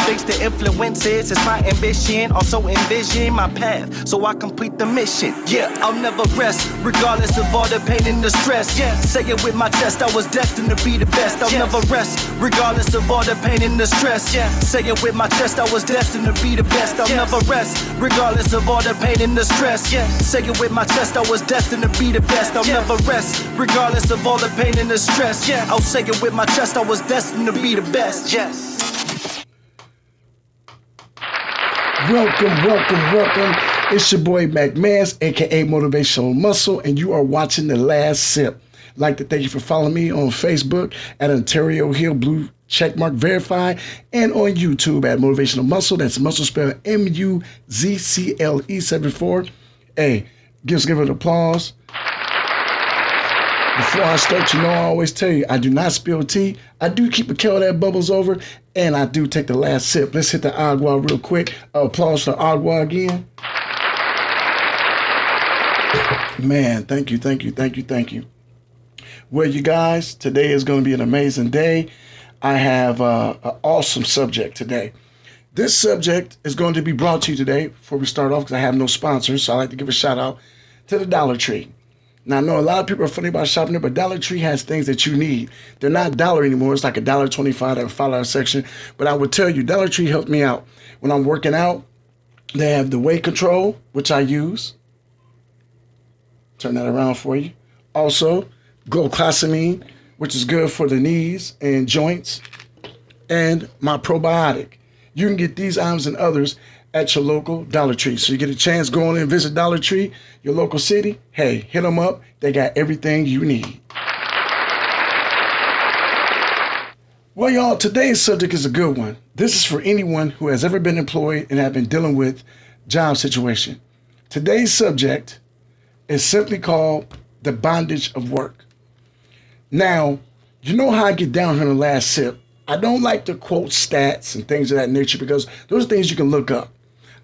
face the influences. It's my ambition, also envision my path, so I complete the mission. Yeah, I'll never rest, regardless of all the pain and the stress. Yeah, say it with my chest, I was destined to be the best. I'll never rest, regardless of all the pain and the stress. Yeah, say it with my chest, I was destined to be the best. I'll never rest, regardless of all the pain and the stress. Yeah, say it with my chest, I was destined to be the best. I'll never rest, regardless of all the pain and the stress. Yeah, I'll say it with my chest, I was destined to be the best. Yes. Welcome. It's your boy Mac Mans, aka Motivational Muscle, and you are watching The Last Sip. I'd like to thank you for following me on Facebook at Ontario Hill Blue Checkmark Verified, and on YouTube at Motivational Muscle. That's muscle spelled MUZCLE74. Hey, give it an applause. Before I start, you know I always tell you, I do not spill tea. I do keep a kettle that bubbles over, and I do take the last sip. Let's hit the agua real quick. Applause for agua again. Man, thank you. Well, you guys, today is going to be an amazing day. I have an awesome subject today. This subject is going to be brought to you today, before we start off, because I have no sponsors, so I like to give a shout out to the Dollar Tree. Now, I know a lot of people are funny about shopping there, but Dollar Tree has things that you need. They're not dollar anymore. It's like $1.25 or $5 section. But I would tell you, Dollar Tree helped me out. When I'm working out, they have the weight control, which I use. Turn that around for you. Also, glucosamine, which is good for the knees and joints. And my probiotic. You can get these items and others at your local Dollar Tree. So you get a chance, go on and visit Dollar Tree, your local city. Hey, hit them up. They got everything you need. Well, y'all, today's subject is a good one. This is for anyone who has ever been employed and have been dealing with job situation. Today's subject is simply called the bondage of work. Now, you know how I get down here in the last sip. I don't like to quote stats and things of that nature because those are things you can look up.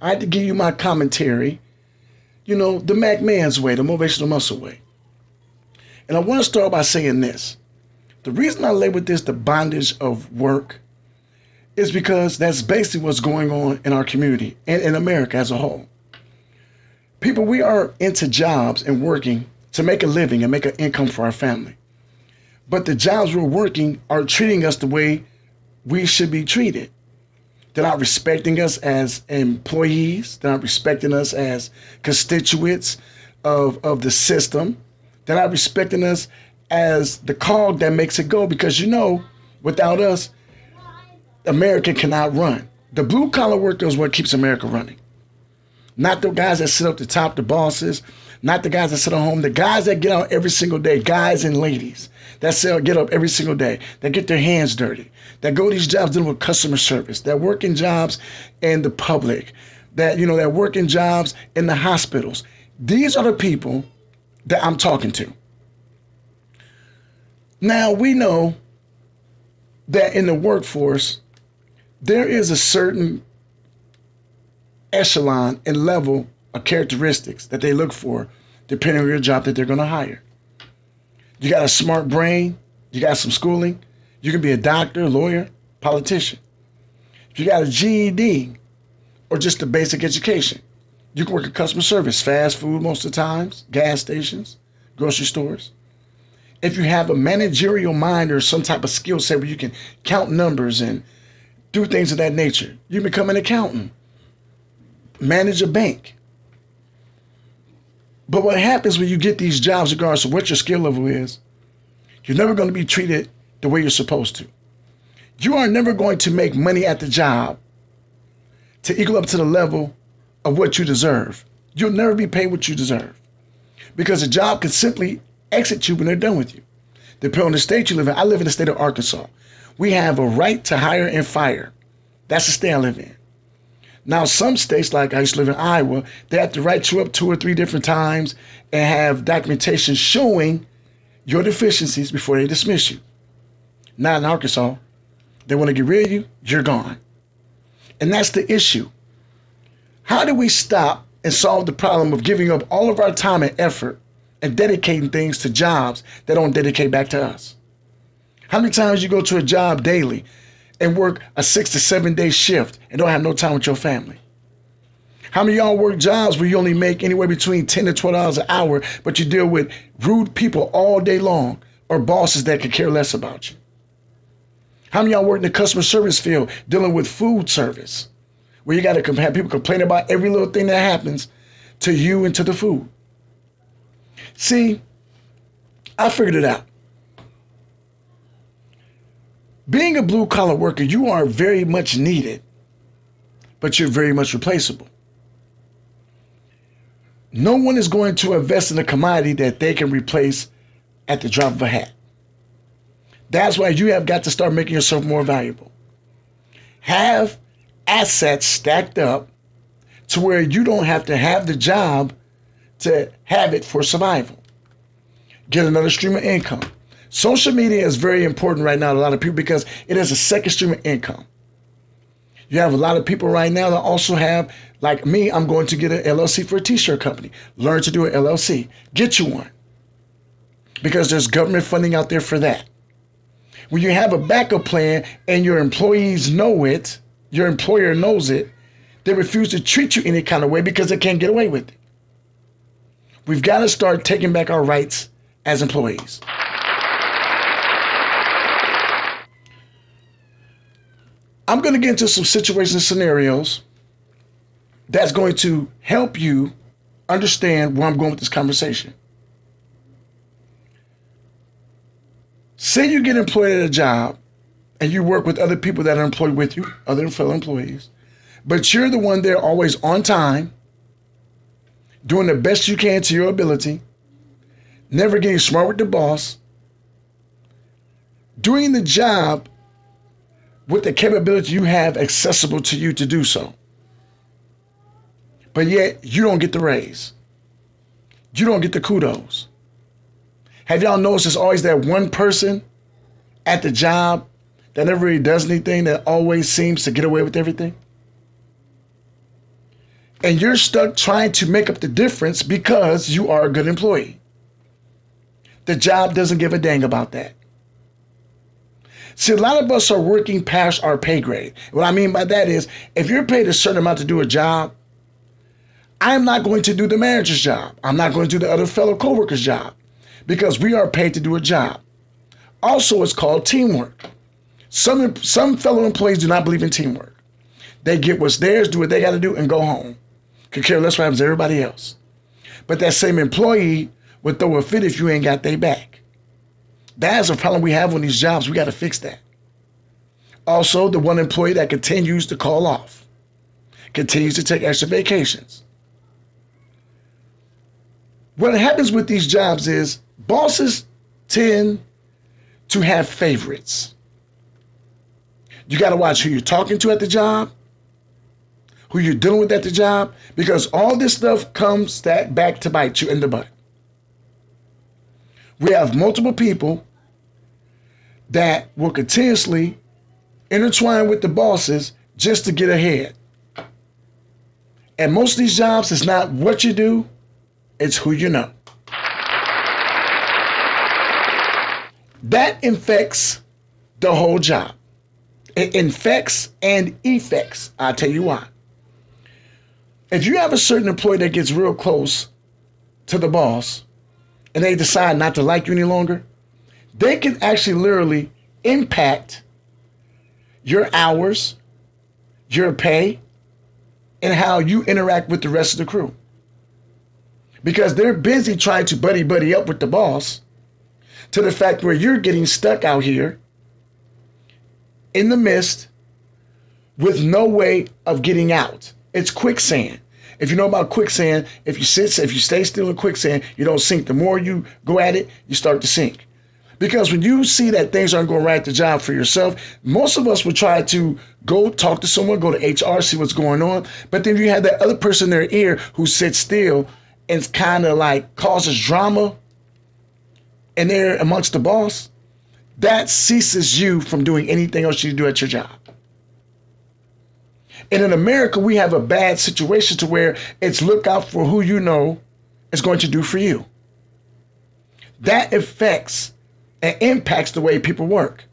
I had to give you my commentary, you know, the Mac Man's way, the Motivational Muscle way. And I want to start by saying this. The reason I labeled this the bondage of work is because that's basically what's going on in our community and in America as a whole. People, we are into jobs and working to make a living and make an income for our family. But the jobs we're working are treating us the way we should be treated. They're not respecting us as employees. They're not respecting us as constituents of the system. They're not respecting us as the cog that makes it go, because, you know, without us, America cannot run. The blue collar worker is what keeps America running. Not the guys that sit up the top, the bosses, not the guys that sit at home, the guys that get out every single day, guys and ladies that get up every single day, that get their hands dirty, that go to these jobs dealing with customer service, that work in jobs in the public, that, you know, that work in jobs in the hospitals. These are the people that I'm talking to. Now, we know that in the workforce, there is a certain echelon and level of characteristics that they look for depending on your job that they're going to hire. You got a smart brain, you got some schooling, you can be a doctor, lawyer, politician. If you got a GED or just a basic education, you can work in customer service, fast food most of the times, gas stations, grocery stores. If you have a managerial mind or some type of skill set where you can count numbers and do things of that nature, you become an accountant, manage a bank. But what happens when you get these jobs, regardless of what your skill level is, you're never going to be treated the way you're supposed to. You are never going to make money at the job to equal up to the level of what you deserve. You'll never be paid what you deserve, because the job can simply exit you when they're done with you. Depending on the state you live in. I live in the state of Arkansas. We have a right to hire and fire. That's the state I live in. Now, some states, like I used to live in Iowa, they have to write you up 2 or 3 different times and have documentation showing your deficiencies before they dismiss you. Not in Arkansas. They want to get rid of you, you're gone. And that's the issue. How do we stop and solve the problem of giving up all of our time and effort and dedicating things to jobs that don't dedicate back to us? How many times you go to a job daily and work a 6 to 7 day shift and don't have no time with your family? How many of y'all work jobs where you only make anywhere between $10 to $12 an hour, but you deal with rude people all day long or bosses that could care less about you? How many of y'all work in the customer service field dealing with food service where you got to have people complain about every little thing that happens to you and to the food? See, I figured it out. Being a blue collar worker, you are very much needed, but you're very much replaceable. No one is going to invest in a commodity that they can replace at the drop of a hat. That's why you have got to start making yourself more valuable. Have assets stacked up to where you don't have to have the job to have it for survival. Get another stream of income. Social media is very important right now to a lot of people because it is a second stream of income. You have a lot of people right now that also have, like me, I'm going to get an LLC for a t-shirt company. Learn to do an LLC. Get you one. Because there's government funding out there for that. When you have a backup plan and your employees know it, your employer knows it, they refuse to treat you any kind of way because they can't get away with it. We've got to start taking back our rights as employees. I'm going to get into some situations and scenarios that's going to help you understand where I'm going with this conversation. Say you get employed at a job and you work with other people that are employed with you, other fellow employees, but you're the one there always on time, doing the best you can to your ability, never getting smart with the boss, doing the job with the capability you have accessible to you to do so. But yet you don't get the raise. You don't get the kudos. Have y'all noticed there's always that one person at the job that never really does anything, that always seems to get away with everything? And you're stuck trying to make up the difference because you are a good employee. The job doesn't give a dang about that. See, a lot of us are working past our pay grade. What I mean by that is, if you're paid a certain amount to do a job, I'm not going to do the manager's job. I'm not going to do the other fellow coworker's job because we are paid to do a job. Also, it's called teamwork. Some fellow employees do not believe in teamwork. They get what's theirs, do what they got to do, and go home. Could care less what happens to everybody else. But that same employee would throw a fit if you ain't got their back. That's a problem we have on these jobs. We got to fix that. Also, the one employee that continues to call off, continues to take extra vacations. What happens with these jobs is bosses tend to have favorites. You got to watch who you're talking to at the job, who you're dealing with at the job, because all this stuff comes back to bite you in the butt. We have multiple people that will continuously intertwine with the bosses just to get ahead. And most of these jobs, it's not what you do, it's who you know. That infects the whole job. It infects and effects. I'll tell you why. If you have a certain employee that gets real close to the boss, and they decide not to like you any longer, they can actually literally impact your hours, your pay, and how you interact with the rest of the crew. Because they're busy trying to buddy up with the boss to the fact where you're getting stuck out here in the mist with no way of getting out. It's quicksand. If you know about quicksand, if you stay still in quicksand, you don't sink. The more you go at it, you start to sink. Because when you see that things aren't going right at the job for yourself, most of us would try to go talk to someone, go to HR, see what's going on. But then you have that other person in their ear who sits still and kind of like causes drama and they're amongst the boss. That ceases you from doing anything else you do at your job. And in America, we have a bad situation to where it's look out for who you know is going to do for you. That affects and impacts the way people work.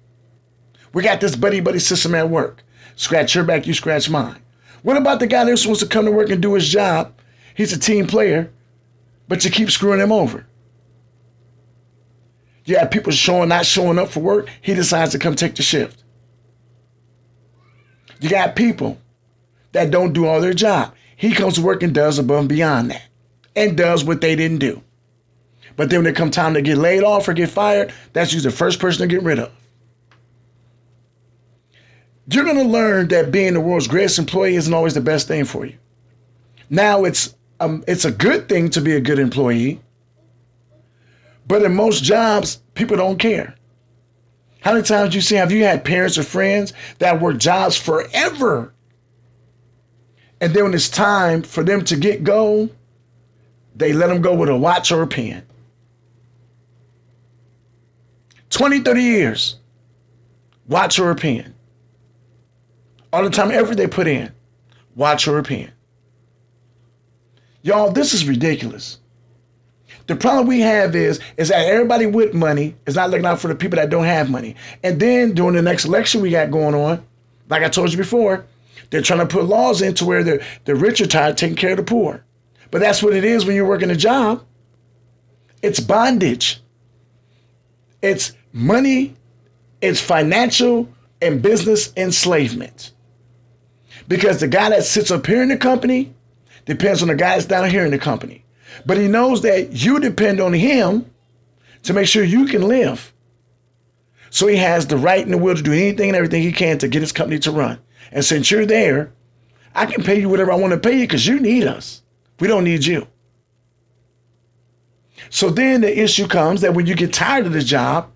We got this buddy system at work. Scratch your back, you scratch mine. What about the guy that just wants to come to work and do his job? He's a team player, but you keep screwing him over. You have people not showing up for work. He decides to come take the shift. You got people that don't do all their job. He comes to work and does above and beyond that and does what they didn't do. But then when it comes time to get laid off or get fired, that's usually the first person to get rid of. You're going to learn that being the world's greatest employee isn't always the best thing for you. Now, it's a good thing to be a good employee, but in most jobs, people don't care. How many times have you had parents or friends that work jobs forever, and then when it's time for them to go, they let them go with a watch or a pen? 20, 30 years, watch or a pen. All the time, effort they put in, watch or a pen. Y'all, this is ridiculous. The problem we have is that everybody with money is not looking out for the people that don't have money. And then during the next election we got going on, like I told you before, they're trying to put laws in to where the rich are tired of taking care of the poor. But that's what it is when you're working a job. It's bondage. It's money. It's financial and business enslavement. Because the guy that sits up here in the company depends on the guy that's down here in the company. But he knows that you depend on him to make sure you can live. So he has the right and the will to do anything and everything he can to get his company to run. And since you're there, I can pay you whatever I want to pay you because you need us. We don't need you. So then the issue comes that when you get tired of the job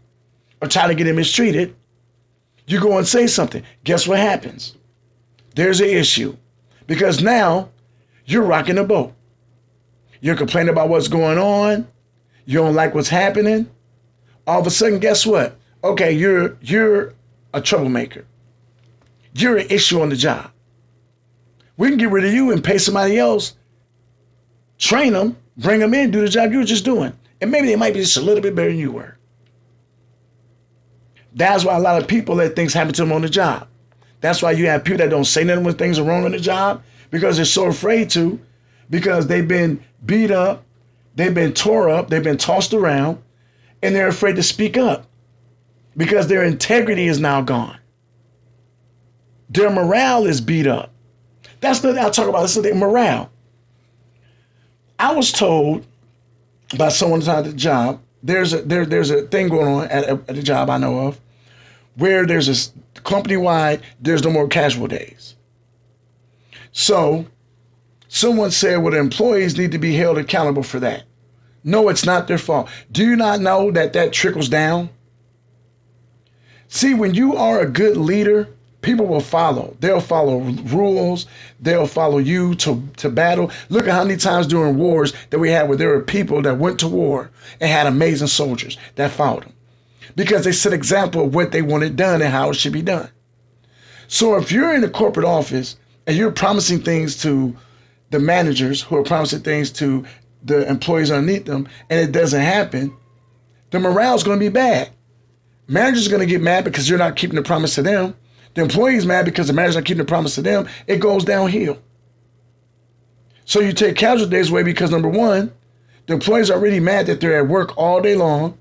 or try to get him mistreated, you go and say something. Guess what happens? There's an issue because now you're rocking the boat. You're complaining about what's going on. You don't like what's happening. All of a sudden, guess what? Okay, you're a troublemaker. You're an issue on the job. We can get rid of you and pay somebody else, train them, bring them in, do the job you were just doing. And maybe they might be just a little bit better than you were. That's why a lot of people let things happen to them on the job. That's why you have people that don't say nothing when things are wrong on the job because they're so afraid to, because they've been beat up, they've been tore up, they've been tossed around, and they're afraid to speak up because their integrity is now gone. Their morale is beat up. That's what I'll talk about. This is their morale. I was told by someone at the job, there's a thing going on at the job I know of where there's this company-wide, there's no more casual days. So someone said, well, the employees need to be held accountable for that. No, it's not their fault. Do you not know that trickles down? See, when you are a good leader, people will follow. They'll follow rules. They'll follow you to battle. Look at how many times during wars that we had where there were people that went to war and had amazing soldiers that followed them because they set example of what they wanted done and how it should be done. So if you're in a corporate office and you're promising things to the managers who are promising things to the employees underneath them and it doesn't happen, the morale is going to be bad. Managers are going to get mad because you're not keeping the promise to them. The employee's mad because the manager's not keeping the promise to them. It goes downhill. So you take casual days away because, number one, the employees are already mad that they're at work all day long.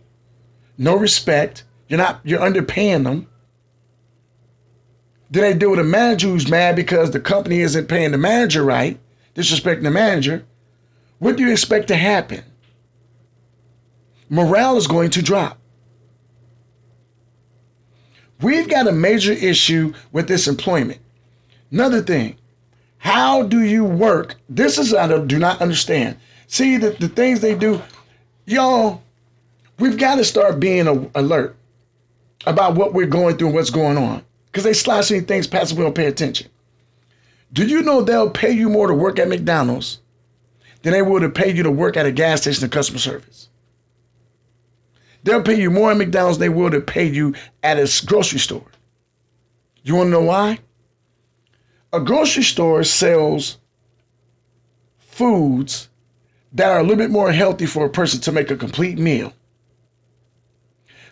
No respect. You're underpaying them. Then they deal with a manager who's mad because the company isn't paying the manager right, disrespecting the manager. What do you expect to happen? Morale is going to drop. We've got a major issue with this employment. Another thing, how do you work? This is I do not understand. See, the things they do, y'all, we've got to start being alert about what we're going through and what's going on. Because they slash any things past and we don't pay attention. Do you know they'll pay you more to work at McDonald's than they would have paid you to work at a gas station in customer service? They'll pay you more at McDonald's than they would have paid you at a grocery store. You want to know why? A grocery store sells foods that are a little bit more healthy for a person to make a complete meal.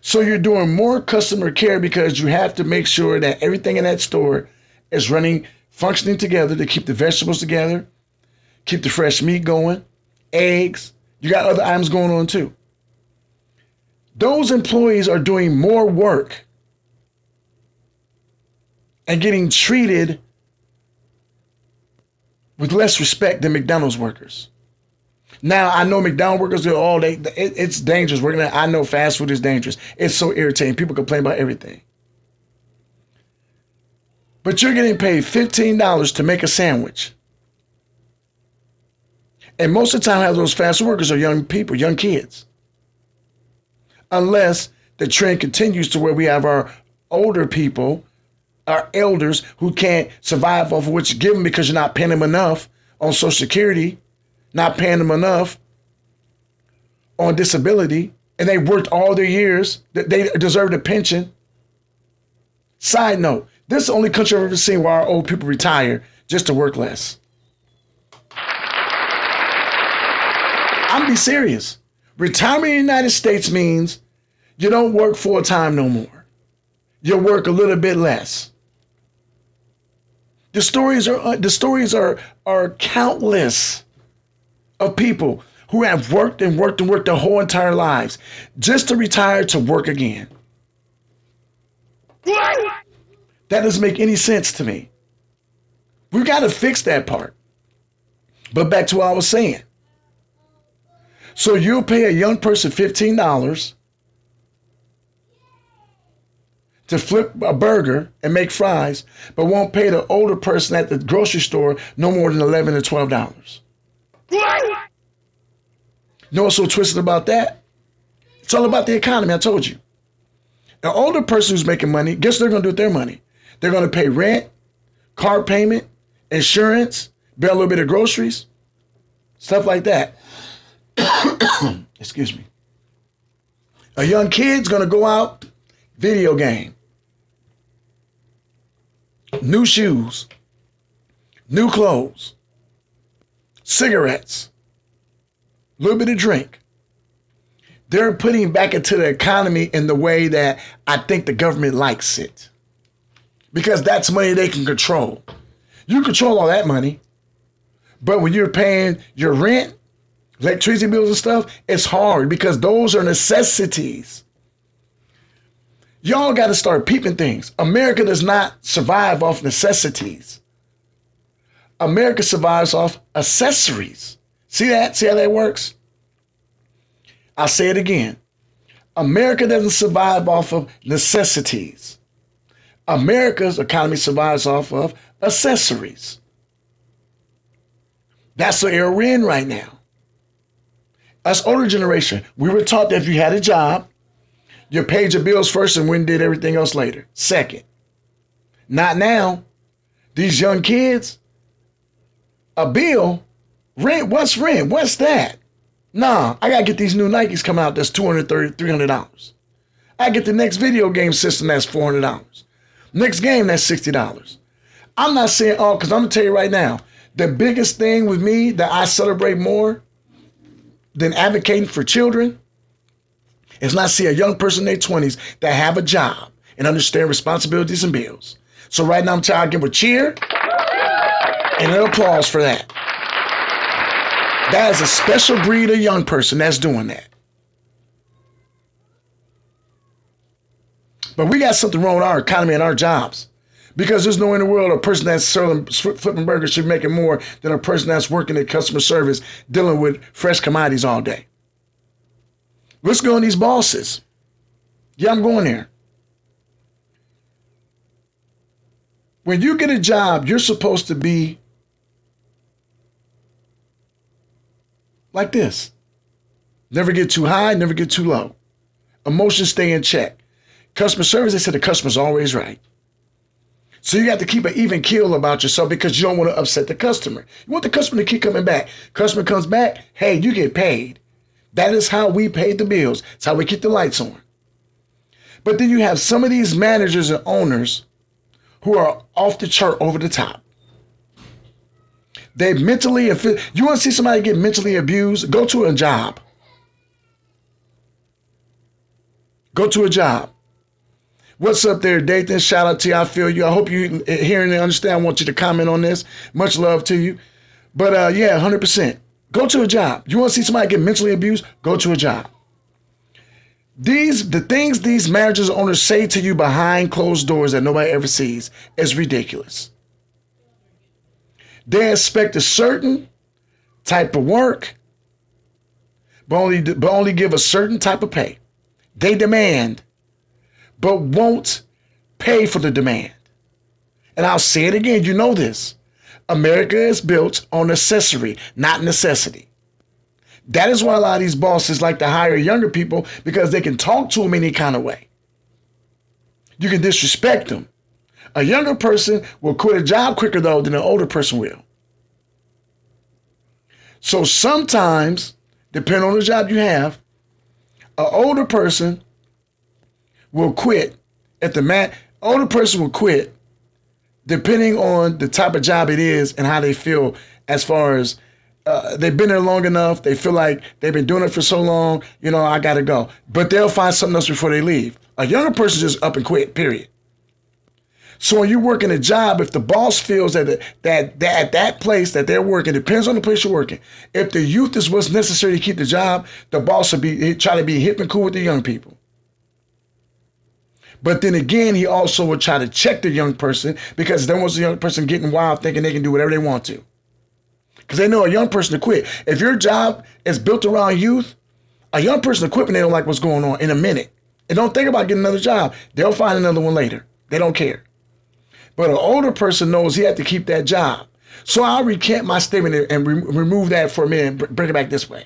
So you're doing more customer care because you have to make sure that everything in that store is running, functioning together to keep the vegetables together, keep the fresh meat going, eggs. You got other items going on too. Those employees are doing more work and getting treated with less respect than McDonald's workers. Now, I know McDonald's workers are all day. It's dangerous working there. I know fast food is dangerous. It's so irritating. People complain about everything. But you're getting paid $15 to make a sandwich. And most of the time, those fast food workers are young people, young kids. Unless the trend continues to where we have our older people, our elders who can't survive off of what you give them because you're not paying them enough on Social Security, not paying them enough on disability, and they worked all their years, that they deserve a pension. Side note, this is the only country I've ever seen where our old people retire just to work less. I'm be serious. Retirement in the United States means you don't work full time no more. You work a little bit less. The stories are countless of people who have worked and worked and worked their whole entire lives just to retire to work again. That doesn't make any sense to me. We've got to fix that part. But back to what I was saying. So you'll pay a young person $15 to flip a burger and make fries, but won't pay the older person at the grocery store no more than $11 to $12. You know what's so twisted about that? It's all about the economy, I told you. An older person who's making money, guess what they're going to do with their money? They're going to pay rent, car payment, insurance, buy a little bit of groceries, stuff like that. Excuse me. A young kid's going to go out, video game, new shoes, new clothes, cigarettes, a little bit of drink. They're putting back into the economy in the way that I think the government likes it. Because that's money they can control. You control all that money. But when you're paying your rent, electricity bills and stuff, it's hard because those are necessities. Y'all got to start peeping things. America does not survive off necessities. America survives off accessories. See that? See how that works? I'll say it again. America doesn't survive off of necessities. America's economy survives off of accessories. That's the era we're in right now. Us older generation, we were taught that if you had a job, you paid your bills first and went did everything else later. Second. Not now. These young kids, a bill, rent, what's rent? What's that? Nah, I gotta get these new Nikes coming out that's $230, $300. I get the next video game system that's $400. Next game that's $60. I'm not saying all, because I'm gonna tell you right now, the biggest thing with me that I celebrate more than advocating for children is not see a young person in their 20s that have a job and understand responsibilities and bills. So right now I'm trying to give a cheer and an applause for that. That is a special breed of young person that's doing that. But we got something wrong with our economy and our jobs. Because there's no way in the world a person that's selling, flipping burgers should be making more than a person that's working in customer service dealing with fresh commodities all day. Let's go on these bosses. Yeah, I'm going there. When you get a job, you're supposed to be like this. Never get too high, never get too low. Emotions stay in check. Customer service, they said the customer's always right. So you got to keep an even keel about yourself because you don't want to upset the customer. You want the customer to keep coming back. Customer comes back, hey, you get paid. That is how we pay the bills. It's how we keep the lights on. But then you have some of these managers and owners who are off the chart over the top. They mentally, you want to see somebody get mentally abused? Go to a job. Go to a job. What's up there, Dathan? Shout out to you. I feel you. I hope you hearing and understand. I want you to comment on this. Much love to you. But yeah, 100%. Go to a job. You want to see somebody get mentally abused? Go to a job. The things these managers and owners say to you behind closed doors that nobody ever sees is ridiculous. They expect a certain type of work, but only give a certain type of pay. They demand, but won't pay for the demand. And I'll say it again, you know this. America is built on necessity, not necessity. That is why a lot of these bosses like to hire younger people, because they can talk to them any kind of way. You can disrespect them. A younger person will quit a job quicker, though, than an older person will. So sometimes, depending on the job you have, an older person will quit. Older person will quit depending on the type of job it is and how they feel, as far as they've been there long enough. They feel like they've been doing it for so long, I got to go. But they'll find something else before they leave. A younger person just up and quit, period. So when you work in a job, if the boss feels that that place that they're working, depends on the place you're working. If the youth is what's necessary to keep the job, the boss will try to be hip and cool with the young people. But then again, he also will try to check the young person, because then wants the young person getting wild, thinking they can do whatever they want to. Because they know a young person to quit. If your job is built around youth, a young person to quit when they don't like what's going on in a minute. And don't think about getting another job. They'll find another one later. They don't care. But an older person knows he has to keep that job. So I'll recant my statement and remove that for a minute and bring it back this way.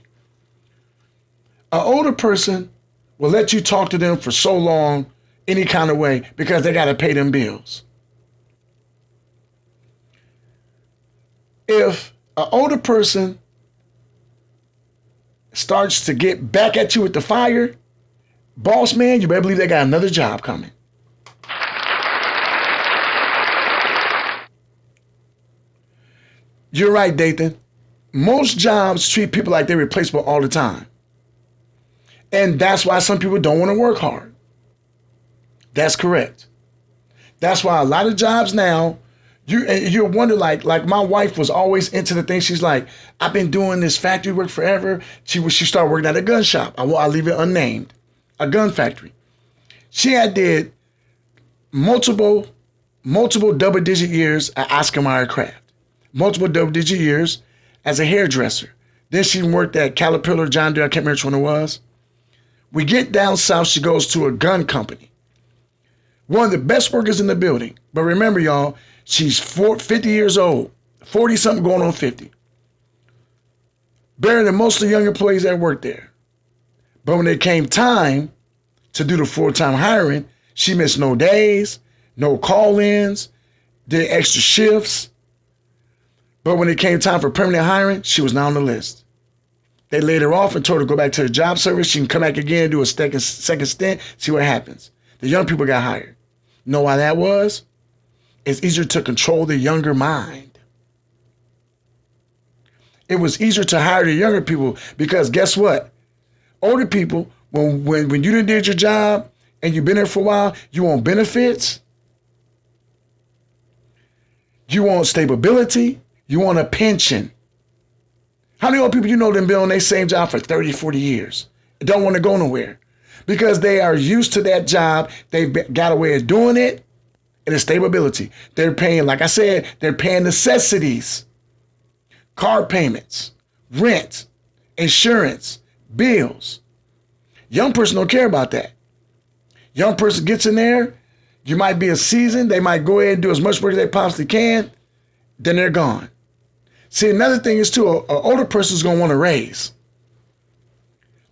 An older person will let you talk to them for so long, any kind of way, because they got to pay them bills. If an older person starts to get back at you with the fire, boss man, you better believe they got another job coming. You're right, Dathan. Most jobs treat people like they're replaceable all the time. And that's why some people don't want to work hard. That's correct. That's why a lot of jobs now, you wonder, like my wife was always into the thing. She's like, I've been doing this factory work forever. She started working at a gun shop. I'll leave it unnamed. A gun factory. She had did multiple double-digit years at Oscar Mayer Craft. Multiple double-digit years as a hairdresser. Then she worked at Caterpillar, John Deere, I can't remember which one it was. We get down south, she goes to a gun company. One of the best workers in the building. But remember, y'all, she's 50 years old. 40-something going on 50. Better than most of the young employees that work there. But when it came time to do the full-time hiring, she missed no days, no call-ins, did extra shifts. But when it came time for permanent hiring, she was not on the list. They laid her off and told her to go back to the job service. She can come back again, do a second stint, see what happens. The young people got hired. You know why that was? It's easier to control the younger mind. It was easier to hire the younger people because guess what? Older people, when you done did your job and you've been there for a while, you want benefits. You want stability. You want a pension. How many old people you know them been on their same job for 30, 40 years? Don't want to go nowhere. Because they are used to that job. They've got a way of doing it. And it's stability. They're paying, like I said, they're paying necessities. Car payments, rent, insurance, bills. Young person don't care about that. Young person gets in there. You might be a season. They might go ahead and do as much work as they possibly can. Then they're gone. See, another thing is too, an older person is going to want a raise.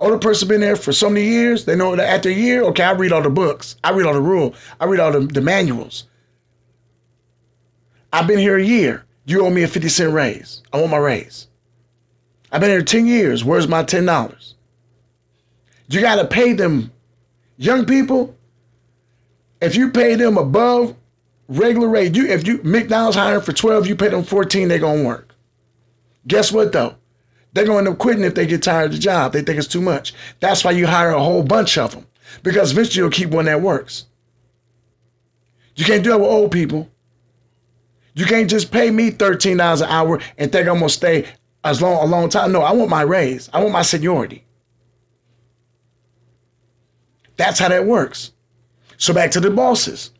Older person been there for so many years, they know that after a year, okay, I read all the books. I read all the rules. I read all the manuals. I've been here a year. You owe me a 50-cent raise. I want my raise. I've been here 10 years. Where's my $10? You got to pay them. Young people, if you pay them above regular rate, if you McDonald's hiring for 12, you pay them 14, they're going to work. Guess what, though? They're going to end up quitting if they get tired of the job. They think it's too much. That's why you hire a whole bunch of them. because eventually you'll keep one that works. You can't do that with old people. You can't just pay me $13 an hour and think I'm going to stay a long time. No, I want my raise. I want my seniority. That's how that works. So back to the bosses.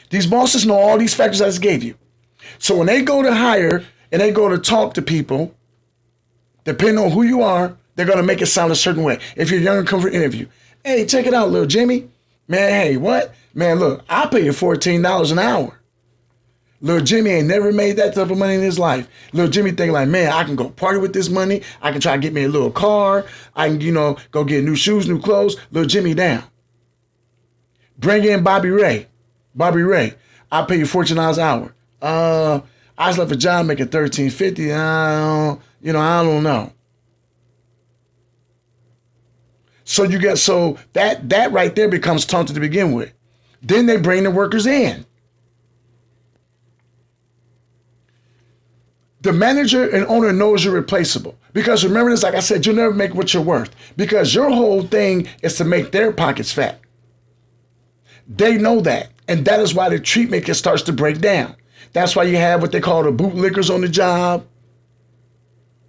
These bosses know all these factors I just gave you. So when they go to hire and they go to talk to people, depending on who you are, they're going to make it sound a certain way. If you're younger, come for an interview. Hey, check it out, little Jimmy. Man, hey, what? Man, look, I'll pay you $14 an hour. Little Jimmy ain't never made that type of money in his life. Little Jimmy think like, man, I can go party with this money. I can try to get me a little car. I can, go get new shoes, new clothes. Little Jimmy down. Bring in Bobby Ray. Bobby Ray, I'll pay you $14 an hour. I just left a job making $13.50. I don't know. So that right there becomes taunted to begin with. Then they bring the workers in. The manager and owner knows you're replaceable. Because remember this, like I said, you'll never make what you're worth. Because your whole thing is to make their pockets fat. They know that. And that is why the treatment starts to break down. That's why you have what they call the bootlickers on the job.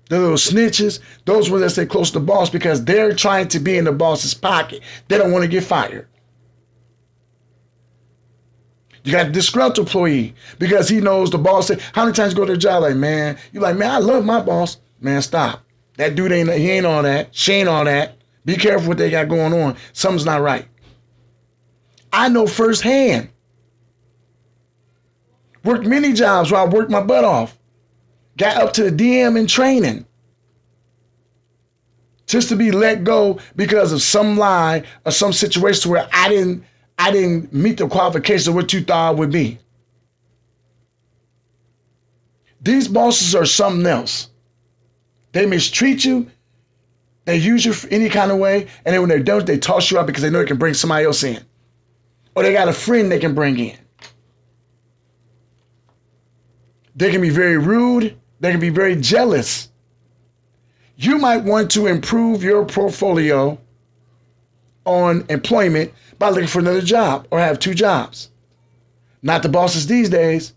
The little snitches. Those ones that stay close to the boss because they're trying to be in the boss's pocket. They don't want to get fired. You got a disgruntled employee because he knows the boss. How many times you go to the job like, man, you're like, man, I love my boss. Man, stop. That dude he ain't all that. She ain't all that. Be careful what they got going on. Something's not right. I know firsthand. Worked many jobs where I worked my butt off. Got up to the DM in training. Just to be let go because of some lie or some situation where I didn't meet the qualifications of what you thought I would be. These bosses are something else. They mistreat you. They use you for any kind of way. And then when they don't, they toss you out because they know they can bring somebody else in. Or they got a friend they can bring in. They can be very rude. They can be very jealous. You might want to improve your portfolio on employment by looking for another job or have 2 jobs. Not the bosses these days.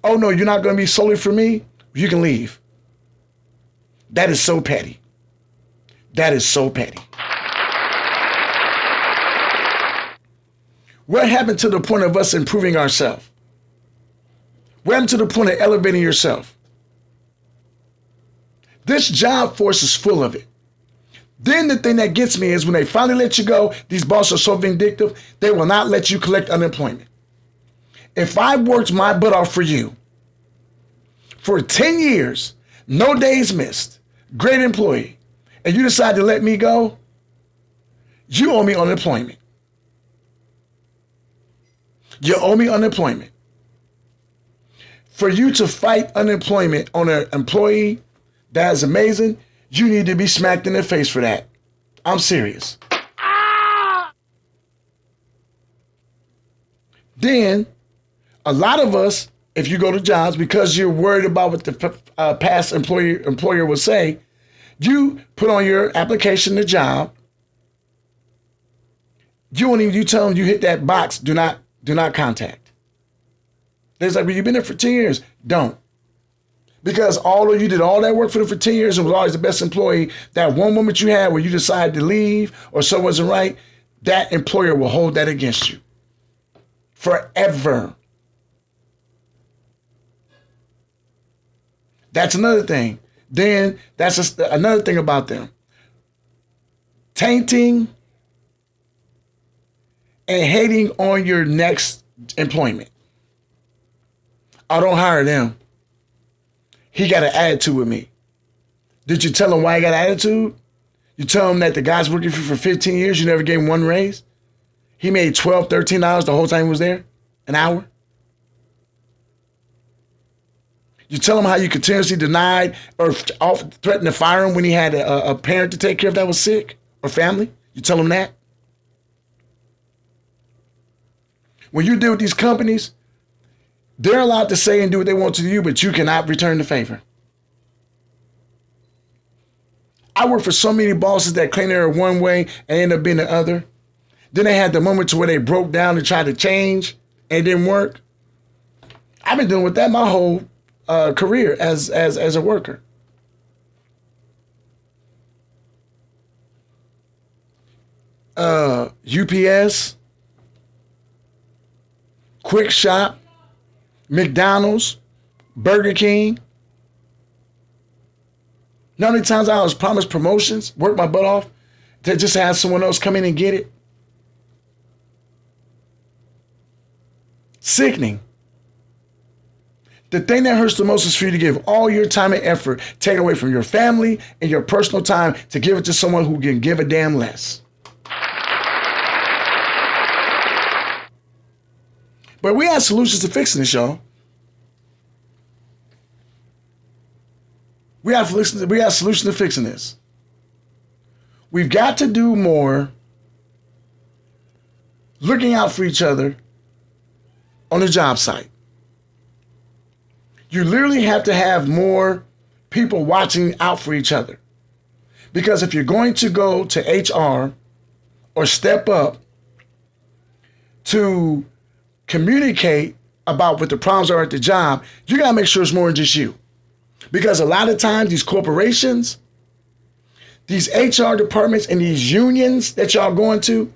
Oh no, you're not going to be solely for me? You can leave. That is so petty. That is so petty. What happened to the point of us improving ourselves? What happened to the point of elevating yourself? This job force is full of it. Then the thing that gets me is when they finally let you go, these bosses are so vindictive, they will not let you collect unemployment. If I worked my butt off for you for 10 years, no days missed, great employee, and you decide to let me go, you owe me unemployment. You owe me unemployment. For you to fight unemployment on an employee that is amazing, you need to be smacked in the face for that. I'm serious. Then, a lot of us, if you go to jobs, because you're worried about what the past employer will say, you put on your application to job. You tell them you hit that box, do not contact. They're like, well, you've been there for 10 years. Don't. Because although you did all that work for them for 10 years and was always the best employee, that one moment you had where you decided to leave or something wasn't right, that employer will hold that against you. Forever. That's another thing. Then that's just another thing about them. Tainting and hating on your next employment. I don't hire them. He got an attitude with me. Did you tell him why he got an attitude? You tell him that the guy's working for you for 15 years, you never gave him one raise? He made $12, $13 the whole time he was there? An hour? You tell him how you continuously denied or threatened to fire him when he had a parent to take care of that was sick or family? You tell him that? When you deal with these companies, they're allowed to say and do what they want to you, but you cannot return the favor. I work for so many bosses that claim they're one way and end up being the other. Then they had the moment to where they broke down and tried to change and it didn't work. I've been dealing with that my whole career as a worker. UPS, Quick Shop, McDonald's, Burger King. How many times I was promised promotions, work my butt off, to just have someone else come in and get it? Sickening. The thing that hurts the most is for you to give all your time and effort, take away from your family and your personal time to give it to someone who can give a damn less. But we have solutions to fixing this, y'all. We have solutions to fixing this. We've got to do more looking out for each other on the job site. You literally have to have more people watching out for each other. Because if you're going to go to HR or step up to communicate about what the problems are at the job, you got to make sure it's more than just you. Because a lot of times these corporations, these HR departments and these unions that y'all going to,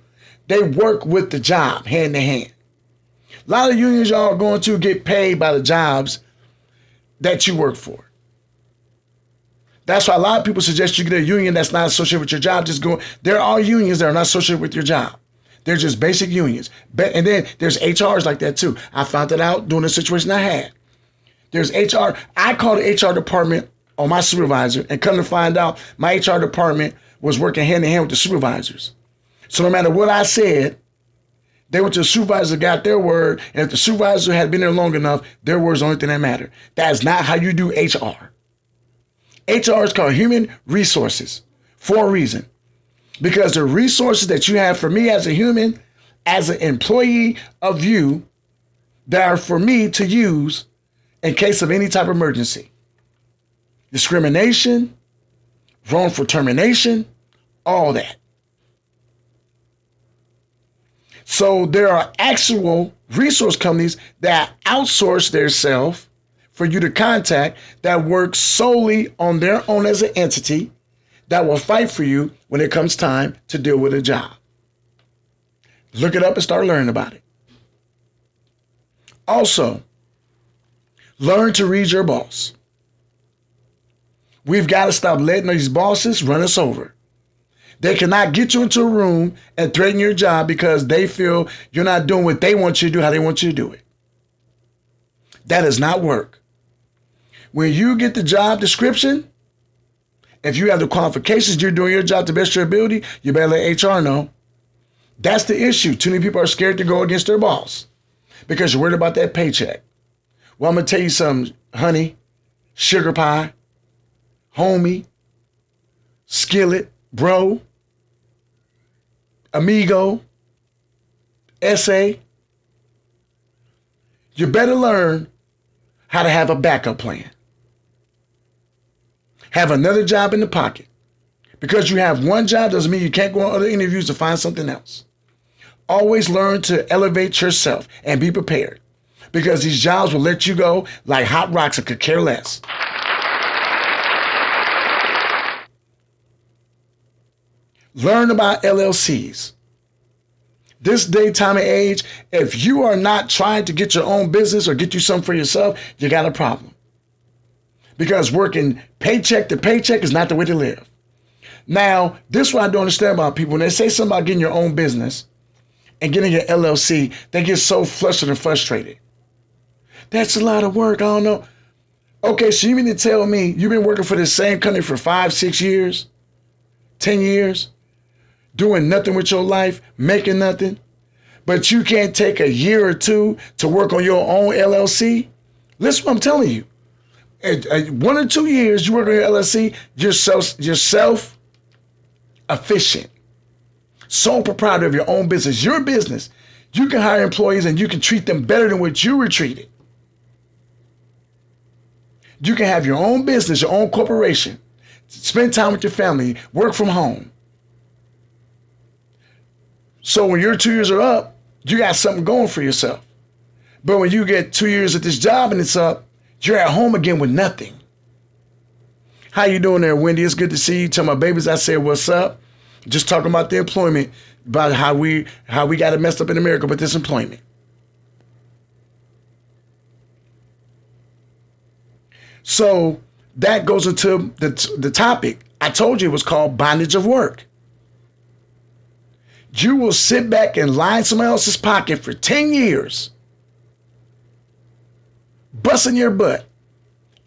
they work with the job hand to hand. A lot of unions y'all are going to get paid by the jobs that you work for. That's why a lot of people suggest you get a union that's not associated with your job. There are unions that are not associated with your job. They're just basic unions. And then there's HRs like that too. I found that out during the situation I had. There's HR. I called the HR department on my supervisor and come to find out my HR department was working hand in hand with the supervisors. So no matter what I said, they went to the supervisor, got their word, and if the supervisor had been there long enough, their word's the only thing that mattered. That is not how you do HR. HR is called human resources for a reason. Because the resources that you have for me as a human, as an employee of you, that are for me to use in case of any type of emergency. Discrimination, wrongful termination, all that. So there are actual resource companies that outsource themselves for you to contact that work solely on their own as an entity that will fight for you when it comes time to deal with a job. Look it up and start learning about it. Also, learn to read your boss. We've got to stop letting these bosses run us over. They cannot get you into a room and threaten your job because they feel you're not doing what they want you to do, how they want you to do it. That does not work. When you get the job description, if you have the qualifications, you're doing your job to the best of your ability, you better let HR know. That's the issue. Too many people are scared to go against their boss because you're worried about that paycheck. Well, I'm going to tell you something, honey, sugar pie, homie, skillet, bro, amigo, essay. You better learn how to have a backup plan. Have another job in the pocket. Because you have one job doesn't mean you can't go on other interviews to find something else. Always learn to elevate yourself and be prepared. Because these jobs will let you go like hot rocks and could care less. Learn about LLCs. This day, time, and age, if you are not trying to get your own business or get you something for yourself, you got a problem. Because working paycheck to paycheck is not the way to live. Now, this is what I don't understand about people. When they say something about getting your own business and getting your LLC, they get so flustered and frustrated. That's a lot of work. I don't know. Okay, so you mean to tell me you've been working for the same company for 5, 6 years, 10 years, doing nothing with your life, making nothing, but you can't take a year or two to work on your own LLC? Listen what I'm telling you. 1 or 2 years, you work on your LLC, you're self-efficient. Sole proprietor of your own business. Your business. You can hire employees and you can treat them better than what you were treated. You can have your own business, your own corporation. Spend time with your family. Work from home. So when your 2 years are up, you got something going for yourself. But when you get 2 years at this job and it's up, you're at home again with nothing. How you doing there, Wendy? It's good to see you. Tell my babies I said what's up. Just talking about the employment, about how we got it messed up in America with this employment. So that goes into the topic. I told you it was called bondage of work. You will sit back and line somebody else's pocket for 10 years, busting your butt,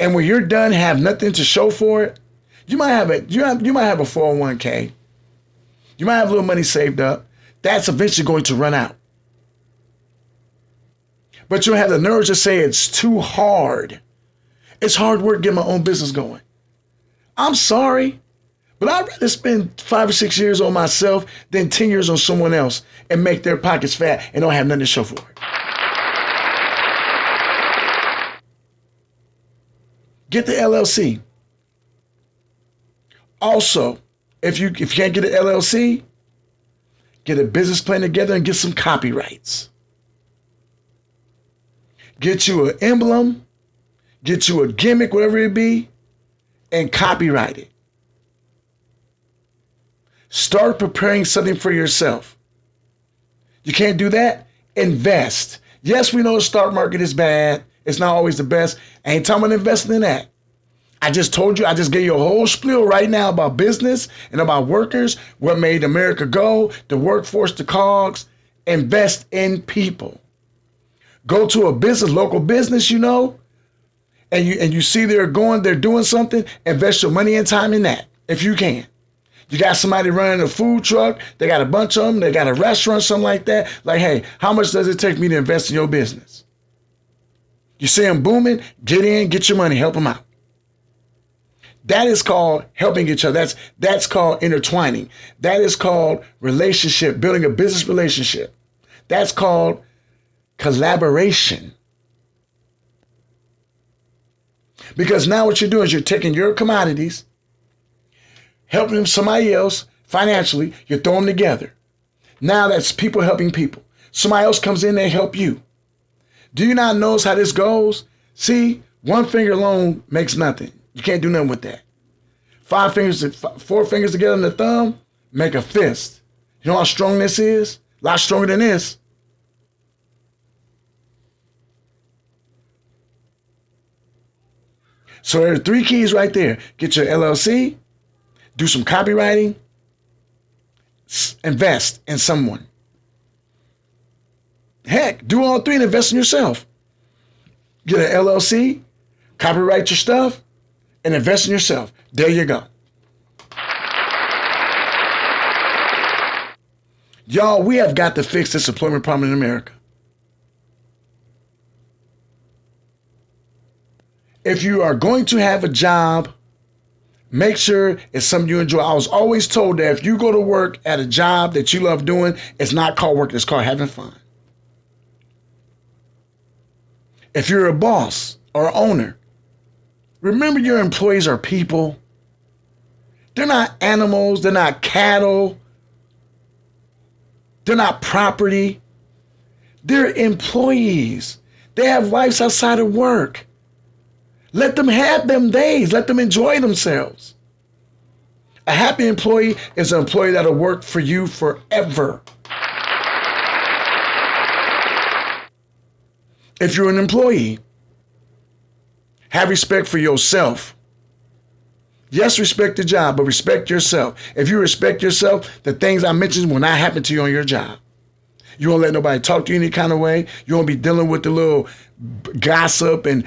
and when you're done, have nothing to show for it. You might have a 401k. You might have a little money saved up. That's eventually going to run out. But you'll have the nerve to say it's too hard. It's hard work getting my own business going. I'm sorry, but I'd rather spend 5 or 6 years on myself than 10 years on someone else and make their pockets fat and don't have nothing to show for it. Get the LLC. Also, if you can't get an LLC, get a business plan together and get some copyrights. Get you an emblem, get you a gimmick, whatever it be, and copyright it. Start preparing something for yourself. You can't do that? Invest. Yes, we know the stock market is bad. It's not always the best. I ain't talking about investing in that. I just told you, I just gave you a whole spiel right now about business and about workers, what made America go, the workforce, the cogs. Invest in people. Go to a business, local business, and you see they're doing something, invest your money and time in that, if you can. You got somebody running a food truck, they got a bunch of them, they got a restaurant, something like that. Like, hey, how much does it take me to invest in your business? You see them booming, get in, get your money, help them out. That is called helping each other. That's called intertwining. That is called relationship, building a business relationship. That's called collaboration. Because now what you're doing is you're taking your commodities, helping somebody else financially, you throw them together. Now that's people helping people. Somebody else comes in, they help you. Do you not notice how this goes? See, one finger alone makes nothing. You can't do nothing with that. 4 fingers together in the thumb make a fist. You know how strong this is? A lot stronger than this. So there are 3 keys right there. Get your LLC, do some copywriting, invest in someone. Heck, do all 3 and invest in yourself. Get an LLC, copyright your stuff, and invest in yourself. There you go. Y'all, we have got to fix this employment problem in America. If you are going to have a job, make sure it's something you enjoy. I was always told that if you go to work at a job that you love doing, it's not called work, it's called having fun. If you're a boss or owner, remember your employees are people. They're not animals, they're not cattle, they're not property. They're employees. They have lives outside of work. Let them have them days. Let them enjoy themselves. A happy employee is an employee that'll work for you forever. If you're an employee, have respect for yourself. Yes, respect the job, but respect yourself. If you respect yourself, the things I mentioned will not happen to you on your job. You won't let nobody talk to you any kind of way. You won't be dealing with the little gossip and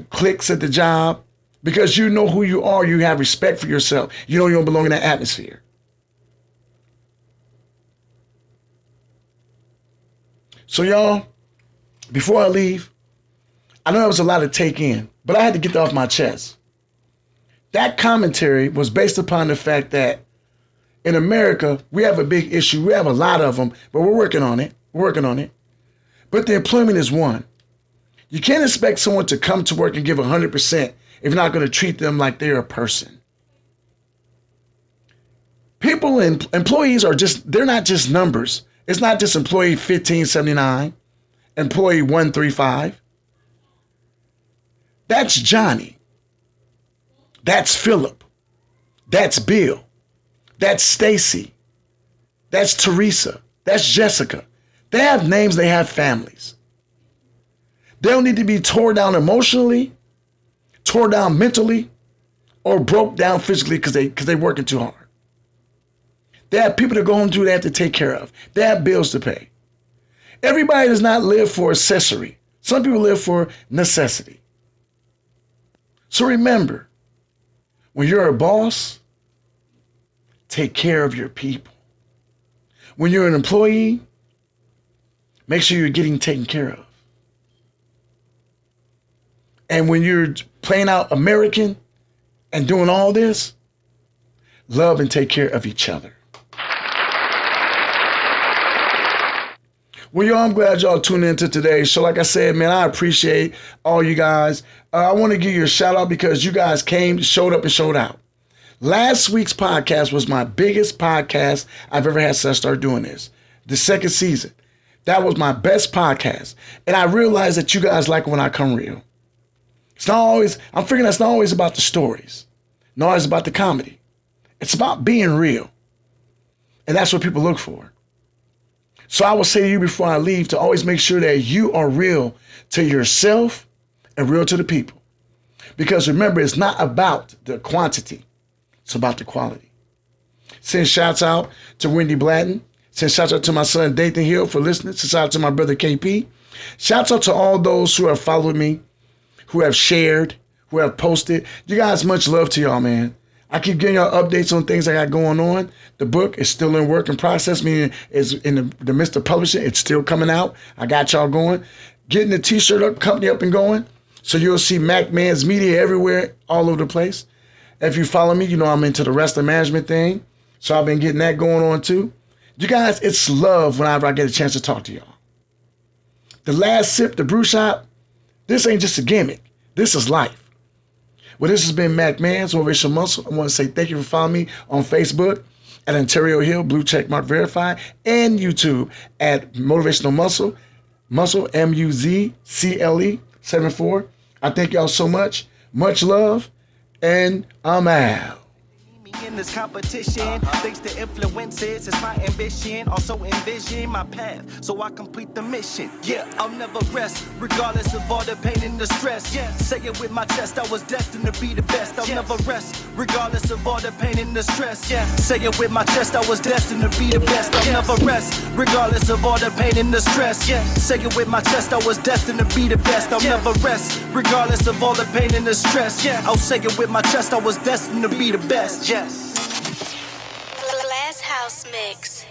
cliques at the job, because you know who you are. You have respect for yourself. You know you don't belong in that atmosphere. So y'all, before I leave, I know that was a lot to take in, but I had to get that off my chest. That commentary was based upon the fact that in America, we have a big issue. We have a lot of them, but we're working on it. We're working on it. But the employment is one. You can't expect someone to come to work and give 100% if you're not going to treat them like they're a person. People and employees they're not just numbers. It's not just employee 1579, employee 135. That's Johnny. That's Philip. That's Bill. That's Stacy. That's Teresa. That's Jessica. They have names, they have families. They don't need to be torn down emotionally, torn down mentally, or broke down physically because they're working too hard. They have people to go home to they have to take care of. They have bills to pay. Everybody does not live for accessory. Some people live for necessity. So remember, when you're a boss, take care of your people. When you're an employee, make sure you're getting taken care of. And when you're playing out American and doing all this, love and take care of each other. Well, y'all, I'm glad y'all tuned into today's show. Like I said, man, I appreciate all you guys. I want to give you a shout out because you guys came, showed up, and showed out. Last week's podcast was my biggest podcast I've ever had since I started doing this. The second season. That was my best podcast. And I realized that you guys like when I come real. It's not always, I'm figuring that's not always about the stories. Not always about the comedy. It's about being real. And that's what people look for. So I will say to you before I leave to always make sure that you are real to yourself and real to the people. Because remember, it's not about the quantity. It's about the quality. Send shouts out to Wendy Blatton. Send shouts out to my son Dathan Hill for listening. Send shouts out to my brother KP. Shouts out to all those who have followed me, who have shared, who have posted. You guys, much love to y'all, man. I keep getting y'all updates on things I got going on. The book is still in work in process, meaning it's in the midst of publishing. It's still coming out. I got y'all going. Getting the t-shirt company up and going. So you'll see Mac Man's Media everywhere, all over the place. If you follow me, you know I'm into the wrestling management thing. So I've been getting that going on too. You guys, it's love whenever I get a chance to talk to y'all. The last sip, the brew shop, this ain't just a gimmick. This is life. Well, this has been Mac Man's Motivational Muscle. I want to say thank you for following me on Facebook at Ontario Hill, Blue Checkmark Verified, and YouTube at Motivational Muscle, Muzcle 74. I thank y'all so much. Much love, and I'm out. In this competition, thanks to influences, it's my ambition. Also envision my path, so I complete the mission. Yeah, I'll never rest, regardless of all the pain and the stress. Yeah, say it with my chest, I was destined to be the best. I'll never rest, regardless of all the pain and the stress. Yeah, say it with my chest, I was destined to be the best. I'll never rest, regardless of all the pain and the stress. Yeah, say it with my chest, I was destined to be the best. I'll never rest, regardless of all the pain and the stress. Yeah, I'll say it with my chest, I was destined to be the best. Yes. Glass House Mix.